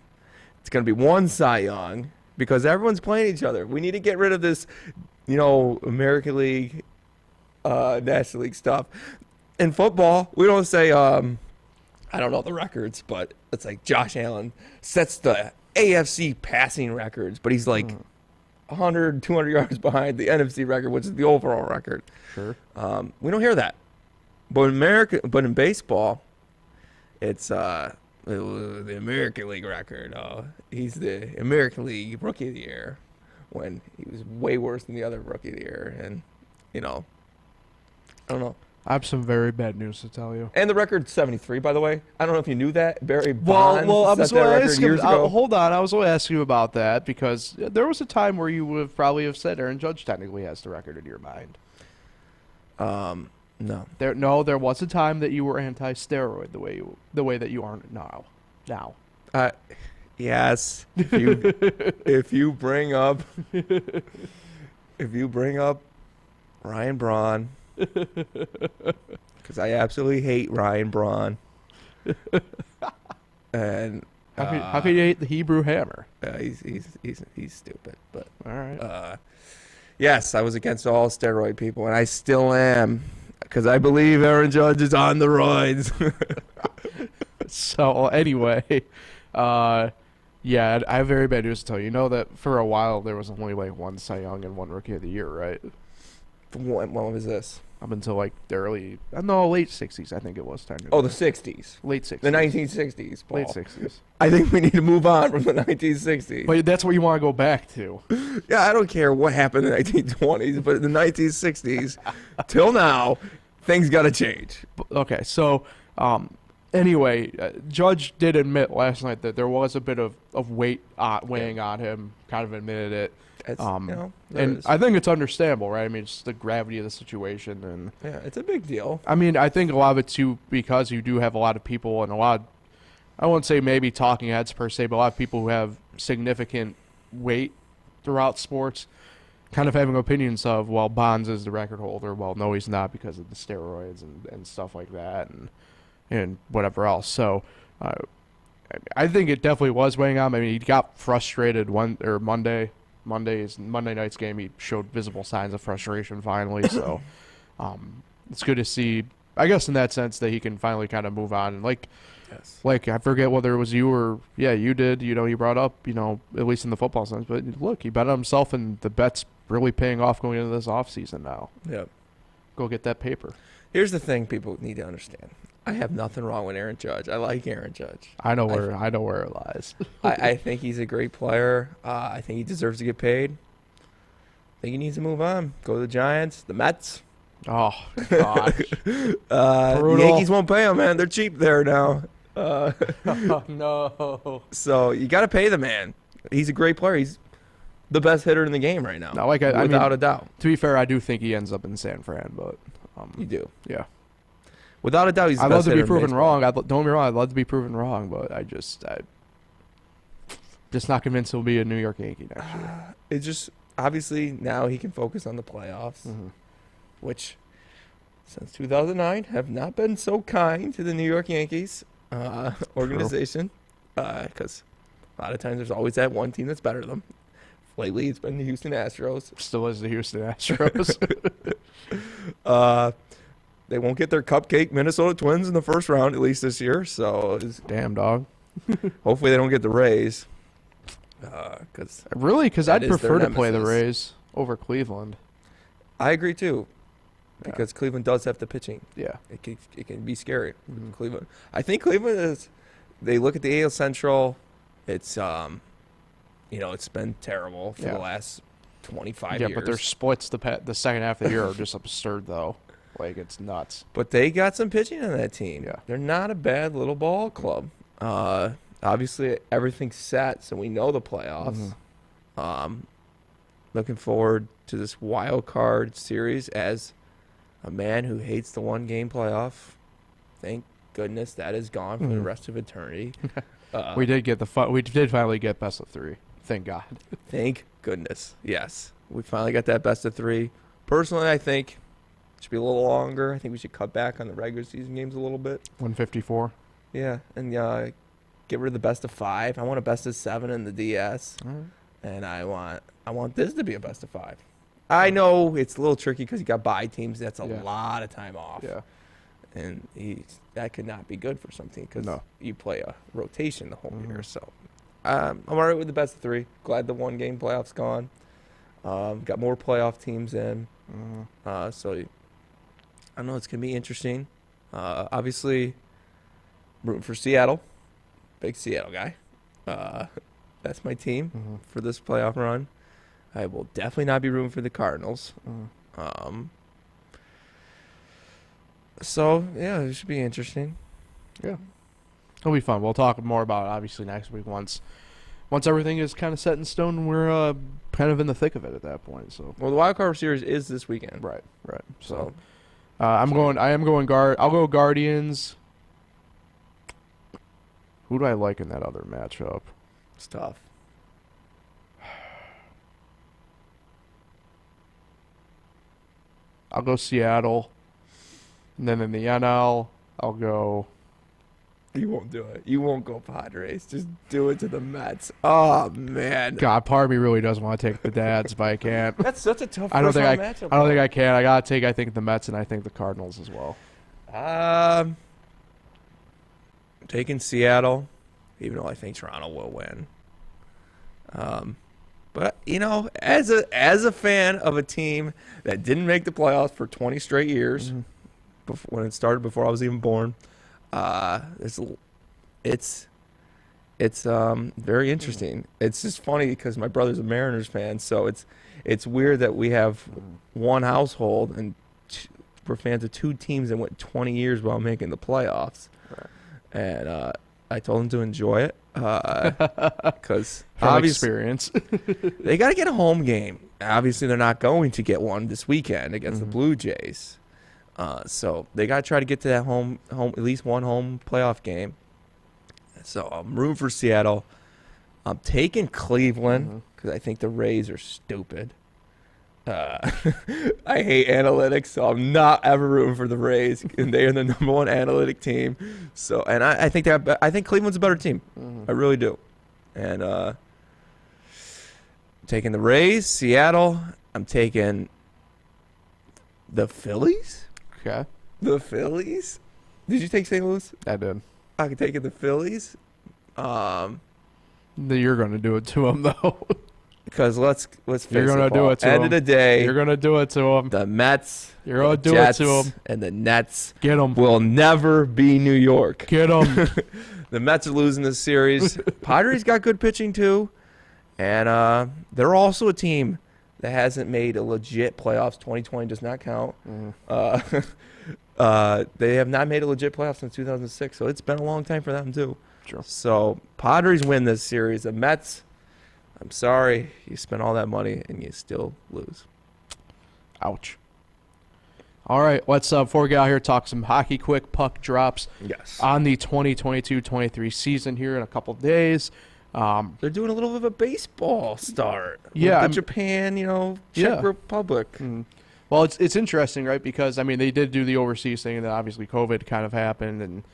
It's going to be one Cy Young because everyone's playing each other. We need to get rid of this, American League, National League stuff. In football, we don't say, I don't know the records, but it's like Josh Allen sets the AFC passing records, but he's like 100, 200 yards behind the NFC record, which is the overall record. Sure. We don't hear that. But in baseball, it's the American League record. He's the American League Rookie of the Year when he was way worse than the other Rookie of the Year. And, I don't know. I have some very bad news to tell you. And the record's 73, by the way. I don't know if you knew that. Barry Bonds I was set that record years ago. Hold on. I was going to ask you about that because there was a time where you would probably have said Aaron Judge technically has the record in your mind. No. There was a time that you were anti-steroid the way that you aren't now. Yes. If you bring up Ryan Braun, because I absolutely hate Ryan Braun, and how can you hate the Hebrew Hammer? He's stupid. But all right. Yes, I was against all steroid people, and I still am. Because I believe Aaron Judge is on the roids. So, anyway, I have very bad news to tell you. You know that for a while there was only like one Cy Young and one Rookie of the Year, right? When was this? Up until like the late 60s, I think it was. Oh, the 60s. Late 60s. The 1960s, Paul. Late 60s. I think we need to move on from the 1960s. But that's what you want to go back to. Yeah, I don't care what happened in the 1920s, but in the 1960s till now, things got to change. Okay, so anyway, Judge did admit last night that there was a bit of weight weighing on him, kind of admitted it. And I think it's understandable, right? I mean, it's the gravity of the situation. And yeah, it's a big deal. I mean, I think a lot of it, too, because you do have a lot of people and I won't say maybe talking heads per se, but a lot of people who have significant weight throughout sports kind of having opinions of, well, Bonds is the record holder. Well, no, he's not because of the steroids and stuff like that and whatever else. So I think it definitely was weighing on him. I mean, he got frustrated Monday night's game. He showed visible signs of frustration finally. So it's good to see, I guess, in that sense that he can finally kind of move on. And like I forget whether it was you or you did. You brought up at least in the football sense. But look, he bet on himself, and the bet's really paying off going into this offseason now. Yep. Go get that paper. Here's the thing people need to understand. I have nothing wrong with Aaron Judge. I like Aaron Judge. I know where it lies. I think he's a great player. I think he deserves to get paid. I think he needs to move on. Go to the Giants, the Mets. Oh, gosh. The Yankees won't pay him, man. They're cheap there now. Oh, no. So you got to pay the man. He's a great player. He's the best hitter in the game right now. No, without a doubt. To be fair, I do think he ends up in San Fran, but you do. Yeah. Without a doubt, he's the I'd best love to be proven baseball. wrong. Don't get me wrong. I'd love to be proven wrong, but I'm just not convinced he'll be a New York Yankee next year. It's just obviously now he can focus on the playoffs, which since 2009 have not been so kind to the New York Yankees organization, because a lot of times there's always that one team that's better than them. Lately, it's been the Houston Astros. Still is the Houston Astros. They won't get their cupcake Minnesota Twins in the first round, at least this year. So Damn, dog. hopefully they don't get the Rays. Because I'd prefer to play the Rays over Cleveland. I agree too, because Cleveland does have the pitching. Yeah. It can be scary. Cleveland. I think Cleveland is. They look at the AL Central. It's it's been terrible for the last 25 years. Yeah, but their splits the second half of the year are just absurd though. Like, it's nuts. But they got some pitching on that team. Yeah. They're not a bad little ball club. Obviously, everything's set, so we know the playoffs. Looking forward to this wild card series as a man who hates the one-game playoff. Thank goodness that is gone for the rest of eternity. We did finally get best of 3. Thank God. Thank goodness. Yes, we finally got that best of 3. Personally, I think it should be a little longer. I think we should cut back on the regular season games a little bit. 154. Yeah, and get rid of the best of 5. I want a best of 7 in the DS, and I want this to be a best of 5. I know it's a little tricky because you got bye teams. That's a lot of time off. Yeah, and that could not be good for something because you play a rotation the whole year. So I'm all right with the best of 3. Glad the one-game playoffs gone. Got more playoff teams in. So I know it's gonna be interesting. Obviously, rooting for Seattle. Big Seattle guy. That's my team for this playoff run. I will definitely not be rooting for the Cardinals. So, yeah, it should be interesting. Yeah. It'll be fun. We'll talk more about it, obviously, next week once everything is kind of set in stone and we're kind of in the thick of it at that point. So, well, the wild card series is this weekend. Right. So, I am going guard. I'll go Guardians. Who do I like in that other matchup? It's tough. I'll go Seattle. And then in the NL, I'll go... You won't do it. You won't go Padres. Just do it to the Mets. Oh, man. God, part of me really does want to take the Dads, but I can't. That's such a tough matchup. I don't think I can. I got to take, I think, the Mets and I think the Cardinals as well. Taking Seattle, even though I think Toronto will win. But, as a fan of a team that didn't make the playoffs for 20 straight years, when it started before I was even born, it's very interesting. It's just funny because my brother's a Mariners fan, so it's weird that we have one household and we're fans of 2 teams that went 20 years while making the playoffs. Right. And I told him to enjoy it because obviously experience they got to get a home game. Obviously, they're not going to get one this weekend against the Blue Jays. So they got to try to get to that home at least one home playoff game. So I'm rooting for Seattle. I'm taking Cleveland because I think the Rays are stupid. I hate analytics, so I'm not ever rooting for the Rays, and they are the number 1 analytic team. So, and I think Cleveland's a better team. I really do. And taking the Rays, Seattle. I'm taking the Phillies. Okay. The Phillies? Did you take St. Louis? I did. I could take it the Phillies. You're going to do it to them, though. Because let's face You're going to do it to End them. of the day, You're going to do it to them. the Mets, You're going to do Jets, it to them. and the Nets Get them. will never be New York. Get them. The Mets are losing this series. Padres got good pitching, too. And they're also a team that hasn't made a legit playoffs. 2020 does not count. They have not made a legit playoff since 2006, so it's been a long time for them, too. Sure. So Padres win this series. The Mets, I'm sorry, you spent all that money and you still lose. Ouch. All right, let's before we get out here, talk some hockey. Quick puck drops. Yes. On the 2022-23 season here in a couple of days. They're doing a little bit of a baseball start. Yeah, With the Japan, Czech Republic. Well, it's interesting, right? Because I mean, they did do the overseas thing, and then obviously COVID kind of happened, and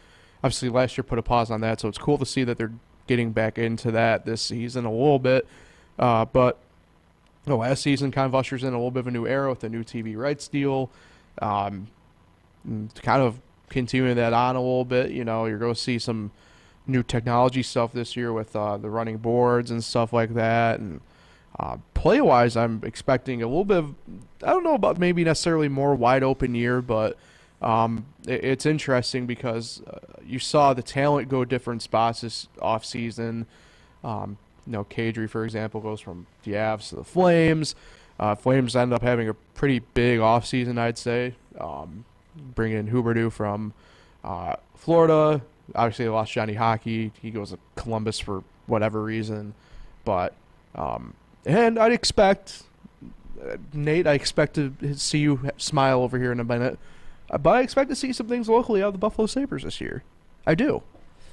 obviously last year put a pause on that. So it's cool to see that they're getting back into that this season a little bit. But last season kind of ushers in a little bit of a new era with the new TV rights deal. Kind of continuing that on a little bit. You're going to see some new technology stuff this year with the running boards and stuff like that. And play-wise, I'm expecting a little bit of, I don't know about maybe necessarily more wide open year, but it's interesting because you saw the talent go different spots this offseason. Kadri, for example, goes from the Avs to the Flames. Flames end up having a pretty big offseason, I'd say. Bring in Huberdeau from Florida. Obviously, they lost Johnny Hockey. He goes to Columbus for whatever reason. But, and I'd expect, Nate, I expect to see you smile over here in a minute. But I expect to see some things locally out of the Buffalo Sabres this year. I do.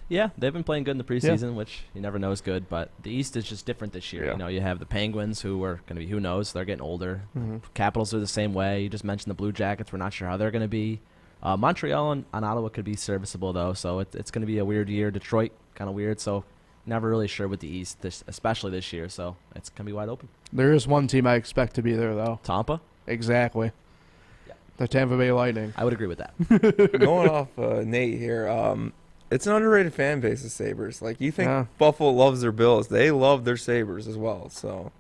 Yeah, they've been playing good in the preseason, which you never know is good. But the East is just different this year. Yeah. You have the Penguins, who are going to be, who knows, they're getting older. Mm-hmm. Capitals are the same way. You just mentioned the Blue Jackets. We're not sure how they're going to be. Montreal and Ottawa could be serviceable, though. So it's going to be a weird year. Detroit, kind of weird. So never really sure with the East, especially this year. So it's going to be wide open. There is one team I expect to be there, though. Tampa? Exactly. The Tampa Bay Lightning. I would agree with that. Going off Nate here, it's an underrated fan base, the Sabres. Like, you think Buffalo loves their Bills. They love their Sabres as well. So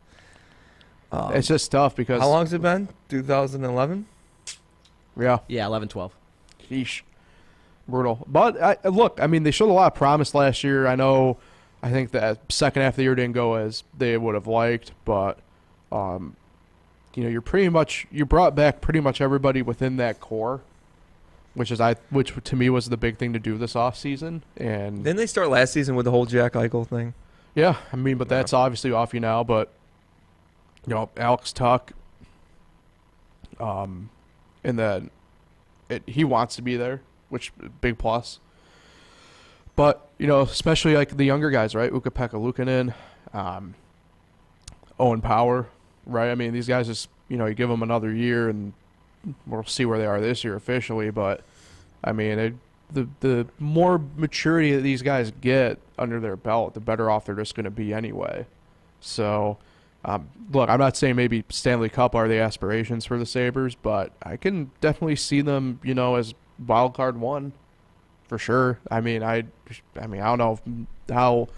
it's just tough because... How long's it been? 2011? Yeah. Yeah, 11-12. Sheesh. Brutal. But, look, I mean, they showed a lot of promise last year. I think that second half of the year didn't go as they would have liked, but... you brought back pretty much everybody within that core, which to me was the big thing to do this offseason. And didn't they start last season with the whole Jack Eichel thing? Yeah, I mean, but that's obviously off you now. But Alex Tuck, and then he wants to be there, which big plus. But especially like the younger guys, right? Ukko-Pekka Luukkonen, Owen Power. Right, I mean, these guys just, you give them another year, and we'll see where they are this year officially. But, I mean, the more maturity that these guys get under their belt, the better off they're just going to be anyway. So, look, I'm not saying maybe Stanley Cup are the aspirations for the Sabres, but I can definitely see them, as wild card one for sure. I mean, I don't know how.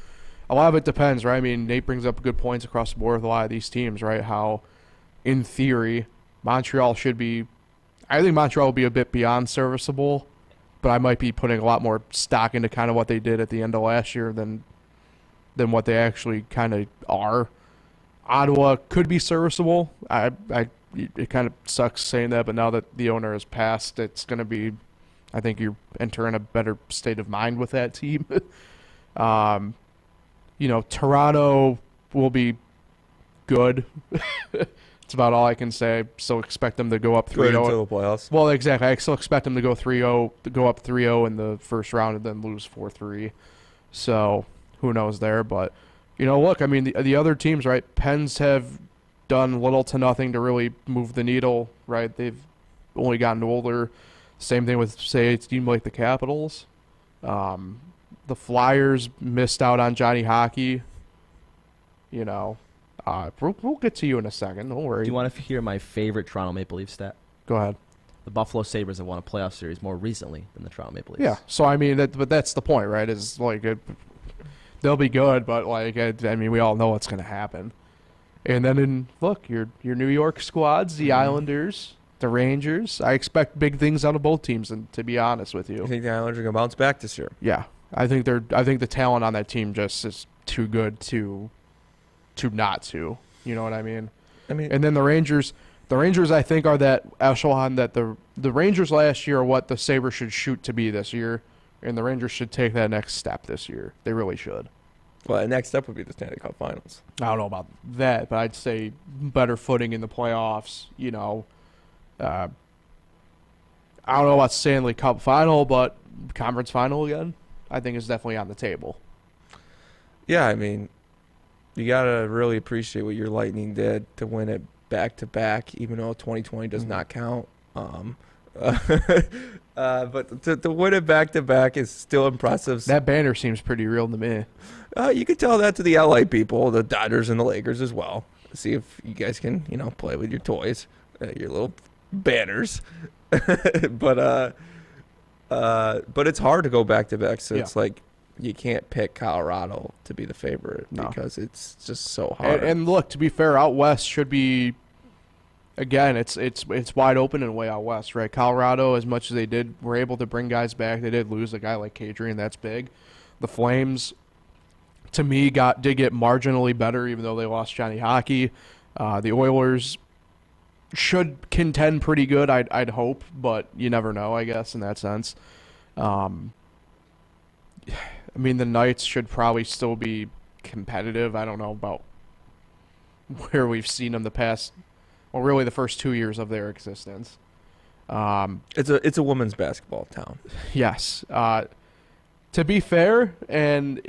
A lot of it depends, right? I mean, Nate brings up good points across the board with a lot of these teams, right? How, in theory, Montreal should be... I think Montreal will be a bit beyond serviceable, but I might be putting a lot more stock into kind of what they did at the end of last year than what they actually kind of are. Ottawa could be serviceable. It kind of sucks saying that, but now that the owner has passed, it's going to be... I think you're entering a better state of mind with that team. Toronto will be good. It's about all I can say. So expect them to go up 3-0. Good until the playoffs. Well, exactly. I still expect them to go 3-0, to go up 3-0 in the first round and then lose 4-3. So who knows there? But look, I mean, the other teams, right? Pens have done little to nothing to really move the needle, right? They've only gotten older. Same thing with, say, a team like the Capitals. The Flyers missed out on Johnny Hockey. We'll get to you in a second. Don't worry. Do you want to hear my favorite Toronto Maple Leafs stat? Go ahead. The Buffalo Sabres have won a playoff series more recently than the Toronto Maple Leafs. Yeah. So I mean, but that's the point, right? Is like they'll be good, but like I mean, we all know what's going to happen. And then your New York squads, the Islanders, the Rangers. I expect big things out of both teams. And to be honest with you, You think the Islanders are going to bounce back this year? Yeah. I think the talent on that team just is too good to not to. You know what I mean? And then the Rangers I think are that echelon that the Rangers last year are what the Sabres should shoot to be this year, and the Rangers should take that next step this year. They really should. Well, the next step would be the Stanley Cup Finals. I don't know about that, but I'd say better footing in the playoffs. I don't know about Stanley Cup Final, but Conference Final again, I think is definitely on the table. Yeah, I mean, you got to really appreciate what your Lightning did to win it back-to-back, even though 2020 does not count. But to win it back-to-back is still impressive. That banner seems pretty real to me. You could tell that to the LA people, the Dodgers and the Lakers as well. See if you guys can, play with your toys, your little banners. But it's hard to go back-to-back, so it's like you can't pick Colorado to be the favorite because it's just so hard. And look, to be fair, out west should be, again, it's wide open and way out west, right? Colorado, as much as they were able to bring guys back, they did lose a guy like Kadrian. That's big. The Flames, to me, did get marginally better, even though they lost Johnny Hockey. The Oilers should contend pretty good, I'd hope, but you never know, I guess, in that sense. The Knights should probably still be competitive. I don't know about where we've seen them the past, well, really the first 2 years of their existence. It's a women's basketball town. Yes. To be fair, and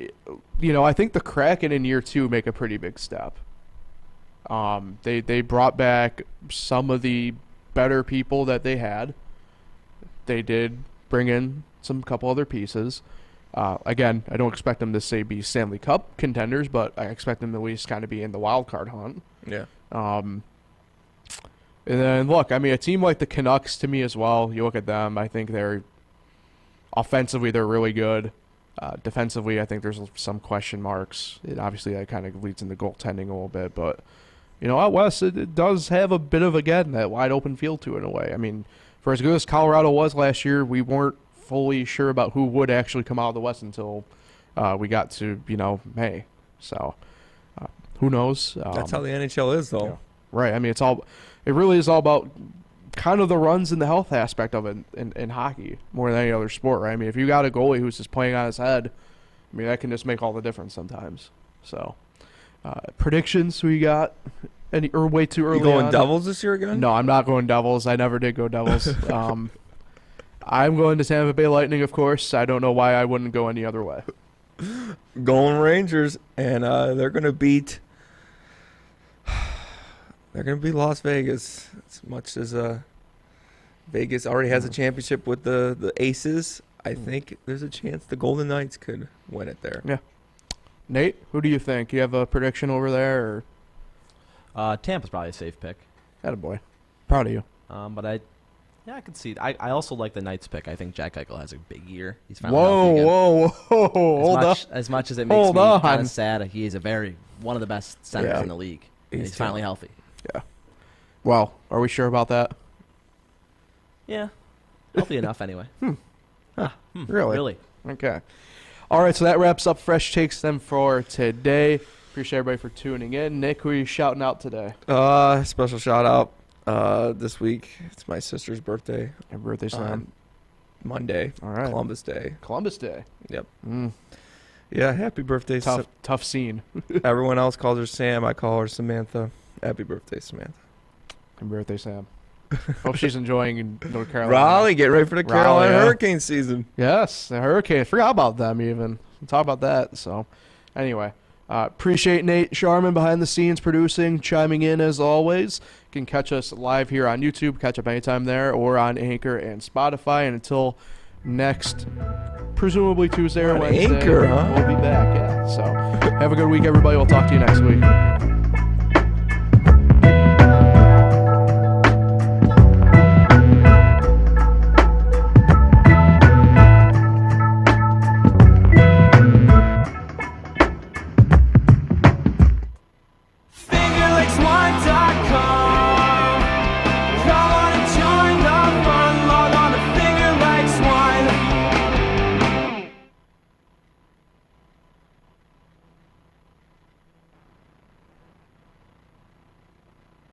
I think the Kraken in year 2 make a pretty big step. They brought back some of the better people that they had. They did bring in some couple other pieces. Again, I don't expect them to be Stanley Cup contenders, but I expect them to at least kind of be in the wild card hunt. Yeah. And then look, a team like the Canucks, to me as well, you look at them, I think offensively they're really good. Defensively, I think there's some question marks. Obviously, that kind of leads into goaltending a little bit, but out west it does have a bit of, again, that wide open field to it in a way. For as good as Colorado was last year, we weren't fully sure about who would actually come out of the West until we got to May. So who knows? That's how the NHL is, though. Yeah. Right. It really is all about kind of the runs and the health aspect of it in hockey more than any other sport, right? If you got a goalie who's just playing on his head, that can just make all the difference sometimes. So predictions we got. Or way too early. You going on? Devils this year again? No, I'm not going Devils. I never did go Devils. I'm going to Tampa Bay Lightning, of course. I don't know why I wouldn't go any other way. Going Rangers, and they're going to beat. They're going to beat Las Vegas as much as Vegas already has a championship with the Aces. I think there's a chance the Golden Knights could win it there. Yeah. Nate, who do you think? You have a prediction over there? Or? Tampa's probably a safe pick. Attaboy. Proud of you. But I can see. I also like the Knights pick. I think Jack Eichel has a big year. He's finally healthy again. Whoa. As much as it makes me kind of sad, he is one of the best centers in the league. And he's finally healthy. Yeah. Well, are we sure about that? Yeah. Healthy enough anyway. Really? Okay. All right, so that wraps up Fresh Takes then for today. Appreciate everybody for tuning in. Nick, who are you shouting out today? Special shout out this week. It's my sister's birthday. Happy birthday, Sam. Monday. All right. Columbus Day. Columbus Day. Yep. Yeah, happy birthday. Tough scene. Everyone else calls her Sam. I call her Samantha. Happy birthday, Samantha. Happy birthday, Sam. Hope she's enjoying in North Carolina. Raleigh, get ready for the Carolina hurricane season. Yes, the hurricane. Forgot about them even. We'll talk about that. So, anyway, appreciate Nate Sharman behind the scenes producing, chiming in as always. You can catch us live here on YouTube, catch up anytime there, or on Anchor and Spotify. And until next, presumably Tuesday or Wednesday, Anchor, huh? we'll be back. Yeah. So, have a good week, everybody. We'll talk to you next week.